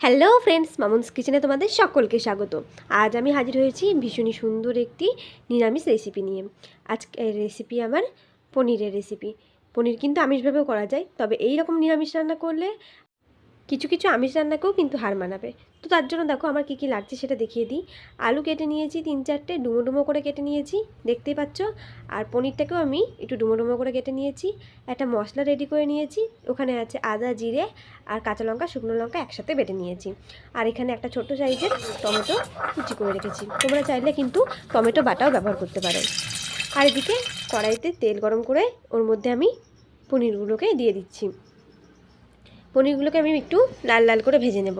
Hello friends, Mamun's কিচেনে তোমাদের সকলকে স্বাগত। আজ আমি হাজির হয়েছি ভীষণই সুন্দর একটি নিরামিষ রেসিপি নিয়ে। আজকের রেসিপি আমার পনিরের রেসিপি। পনির কিন্তু আমিষভাবেও করা যায়, তবে এই রকম নিরামিষ রান্না করলে কিছু কিছু আমিষ রান্নাকেও কিন্তু হার মানাবে। তো তার জন্য দেখো আমার কী কী লাগছে সেটা দেখিয়ে দিই। আলু কেটে নিয়েছি 3-4টে, ডুমো ডুমো করে কেটে নিয়েছি, দেখতেই পাচ্ছ। আর পনিরটাকেও আমি একটু ডুমো ডুমো করে কেটে নিয়েছি। একটা মশলা রেডি করে নিয়েছি, ওখানে আছে আদা, জিরে আর কাঁচা লঙ্কা, শুকনো লঙ্কা একসাথে বেটে নিয়েছি। আর এখানে একটা ছোট্ট সাইজের টমেটো কুচি করে রেখেছি। তোমরা চাইলে কিন্তু টমেটো বাটাও ব্যবহার করতে পারো। আর এদিকে কড়াইতে তেল গরম করে ওর মধ্যে আমি পনিরগুলোকে দিয়ে দিচ্ছি। পনিরগুলোকে আমি একটু লাল লাল করে ভেজে নেব।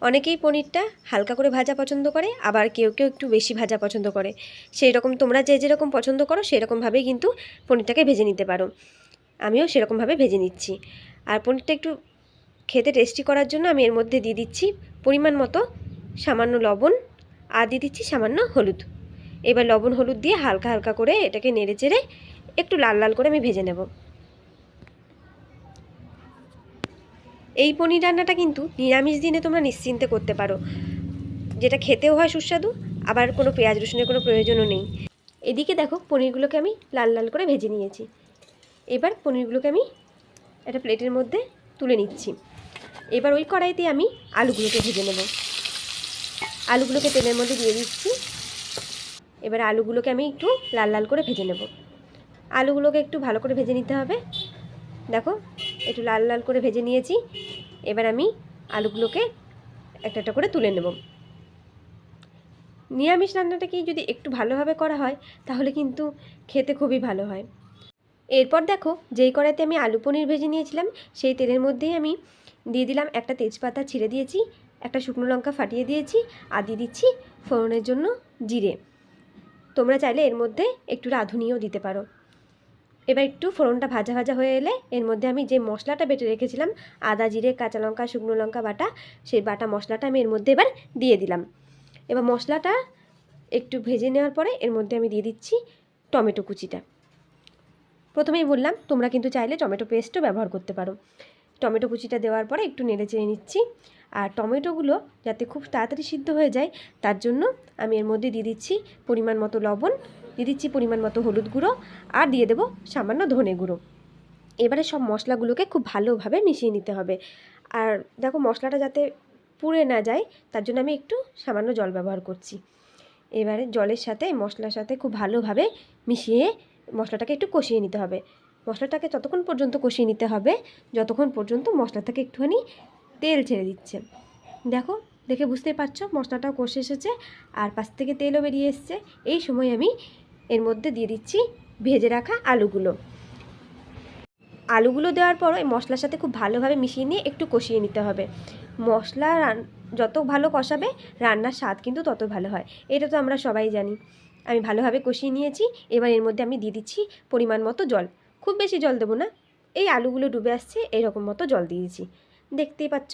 অনেকেই পনিরটা হালকা করে ভাজা পছন্দ করে, আবার কেউ কেউ একটু বেশি ভাজা পছন্দ করে। সেই রকম তোমরা যে যেরকম পছন্দ করো সেরকমভাবেই কিন্তু পনিরটাকে ভেজে নিতে পারো। আমিও সেরকমভাবে ভেজে নিচ্ছি। আর পনিরটা একটু খেতে টেস্টি করার জন্য আমি এর মধ্যে দিয়ে দিচ্ছি পরিমাণ মতো সামান্য লবণ, আর দিয়ে দিচ্ছি সামান্য হলুদ। এবার লবণ হলুদ দিয়ে হালকা হালকা করে এটাকে নেড়ে চেড়ে একটু লাল লাল করে আমি ভেজে নেব। এই পনির রান্নাটা কিন্তু নিরামিষ দিনে তোমরা নিশ্চিন্তে করতে পারো, যেটা খেতেও হয় সুস্বাদু, আবার কোনো পেঁয়াজ রসুনের কোনো প্রয়োজনও নেই। এদিকে দেখো পনিরগুলোকে আমি লাল লাল করে ভেজে নিয়েছি। এবার পনিরগুলোকে আমি একটা প্লেটের মধ্যে তুলে নিচ্ছি। এবার ওই কড়াইতে আমি আলুগুলোকে ভেজে নেব। আলুগুলোকে তেলের মধ্যে দিয়ে দিচ্ছি। এবার আলুগুলোকে আমি একটু লাল লাল করে ভেজে নেব। আলুগুলোকে একটু ভালো করে ভেজে নিতে হবে। দেখো একটু লাল লাল করে ভেজে নিয়েছি। এবার আমি আলুগুলোকে একটা একটা করে তুলে নেব। নিরামিষ রান্নাটাকে যদি একটু ভালোভাবে করা হয় তাহলে কিন্তু খেতে খুবই ভালো হয়। এরপর দেখো যেই কড়াইতে আমি আলু পনির ভেজে নিয়েছিলাম সেই তেলের মধ্যেই আমি দিয়ে দিলাম একটা তেজপাতা ছিঁড়ে দিয়েছি, একটা শুকনো লঙ্কা ফাটিয়ে দিয়েছি, আর দিয়ে দিচ্ছি ফোড়নের জন্য জিরে। তোমরা চাইলে এর মধ্যে একটু রাঁধুনিও দিতে পারো। এবার একটু ফোড়নটা ভাজা ভাজা হয়ে এলে এর মধ্যে আমি যে মশলাটা বেটে রেখেছিলাম, আদা, জিরে, কাঁচা লঙ্কা, শুকনো লঙ্কা বাটা, সেই বাটা মশলাটা আমি এর মধ্যে এবার দিয়ে দিলাম। এবার মশলাটা একটু ভেজে নেওয়ার পরে এর মধ্যে আমি দিয়ে দিচ্ছি টমেটো কুচিটা। প্রথমেই বললাম তোমরা কিন্তু চাইলে টমেটো পেস্টও ব্যবহার করতে পারো। টমেটো কুচিটা দেওয়ার পরে একটু নেড়ে চেড়ে নিচ্ছি। আর টমেটোগুলো যাতে খুব তাড়াতাড়ি সিদ্ধ হয়ে যায় তার জন্য আমি এর মধ্যে দিয়ে দিচ্ছি পরিমাণ মতো লবণ, দিয়ে দিচ্ছি পরিমাণ মতো হলুদ গুঁড়ো, আর দিয়ে দেবো সামান্য ধনে গুঁড়ো। এবারে সব মশলাগুলোকে খুব ভালোভাবে মিশিয়ে নিতে হবে। আর দেখো মশলাটা যাতে পুড়ে না যায় তার জন্য আমি একটু সামান্য জল ব্যবহার করছি। এবারে জলের সাথে মশলার সাথে খুব ভালোভাবে মিশিয়ে মশলাটাকে একটু কষিয়ে নিতে হবে। মশলাটাকে ততক্ষণ পর্যন্ত কষিয়ে নিতে হবে যতক্ষণ পর্যন্ত মশলা থেকে একটুখানি তেল ছেড়ে দিচ্ছে। দেখো দেখে বুঝতেই পারছো মশলাটাও কষে এসেছে আর পাশ থেকে তেলও বেরিয়ে এসছে। এই সময় আমি এর মধ্যে দিয়ে দিচ্ছি ভেজে রাখা আলুগুলো। আলুগুলো দেওয়ার পর এই মশলার সাথে খুব ভালোভাবে মিশিয়ে নিয়ে একটু কষিয়ে নিতে হবে। মশলা যত ভালো কষাবে রান্নার স্বাদ কিন্তু তত ভালো হয়, এটা তো আমরা সবাই জানি। আমি ভালোভাবে কষিয়ে নিয়েছি। এবার এর মধ্যে আমি দিয়ে দিচ্ছি পরিমাণ মতো জল। খুব বেশি জল দেবো না, এই আলুগুলো ডুবে আসছে এরকম মতো জল দিয়েছি, দেখতেই পাচ্ছ।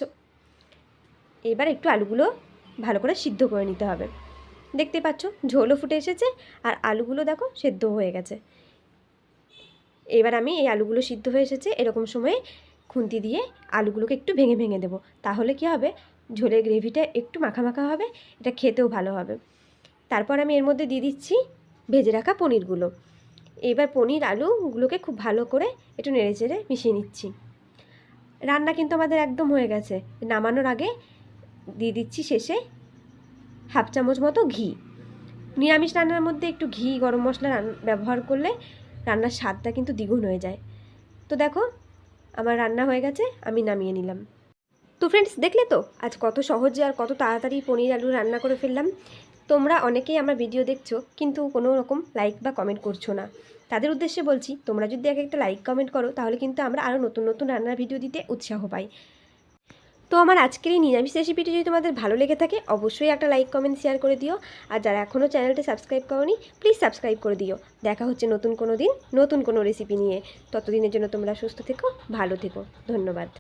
এবার একটু আলুগুলো ভালো করে সিদ্ধ করে নিতে হবে। দেখতেই পাচ্ছ ঝোলও ফুটে এসেছে আর আলুগুলো দেখো সেদ্ধ হয়ে গেছে। এবার আমি এই আলুগুলো সিদ্ধ হয়ে এসেছে এরকম সময়ে খুন্তি দিয়ে আলুগুলোকে একটু ভেঙে ভেঙে দেবো। তাহলে কি হবে, ঝোলের গ্রেভিটা একটু মাখা মাখা হবে, এটা খেতেও ভালো হবে। তারপর আমি এর মধ্যে দিয়ে দিচ্ছি ভেজে রাখা পনিরগুলো। এবার পনির আলুগুলোকে খুব ভালো করে একটু নেড়ে চেড়ে মিশিয়ে নিচ্ছি। রান্না কিন্তু আমাদের একদম হয়ে গেছে। নামানোর আগে দিয়ে দিচ্ছি শেষে হাফ চামচ মতো ঘি। নিরামিষ রান্নার মধ্যে একটু ঘি, গরম মশলা ব্যবহার করলে রান্নার স্বাদটা কিন্তু দ্বিগুণ হয়ে যায়। তো দেখো আমার রান্না হয়ে গেছে, আমি নামিয়ে নিলাম। তো ফ্রেন্ডস দেখলে তো আজ কত সহজে আর কত তাড়াতাড়ি পনির আলু রান্না করে ফেললাম। তোমরা অনেকেই আমার ভিডিও দেখছো কিন্তু কোনো রকম লাইক বা কমেন্ট করছো না। তাদের উদ্দেশ্যে বলছি তোমরা যদি একটা লাইক কমেন্ট করো তাহলে কিন্তু আমরা আরও নতুন নতুন রান্নার ভিডিও দিতে উৎসাহ পাই। তো আমার আজকের এই নিরামিষ রেসিপিটি যদি তোমাদের ভালো লেগে থাকে অবশ্যই একটা লাইক কমেন্ট শেয়ার করে দিও। আর যারা এখনও চ্যানেলটা সাবস্ক্রাইব করোনি প্লিজ সাবস্ক্রাইব করে দিও। দেখা হচ্ছে নতুন কোনো দিন নতুন কোনো রেসিপি নিয়ে। ততদিনের জন্য তোমরা সুস্থ থেকো, ভালো থেকো। ধন্যবাদ।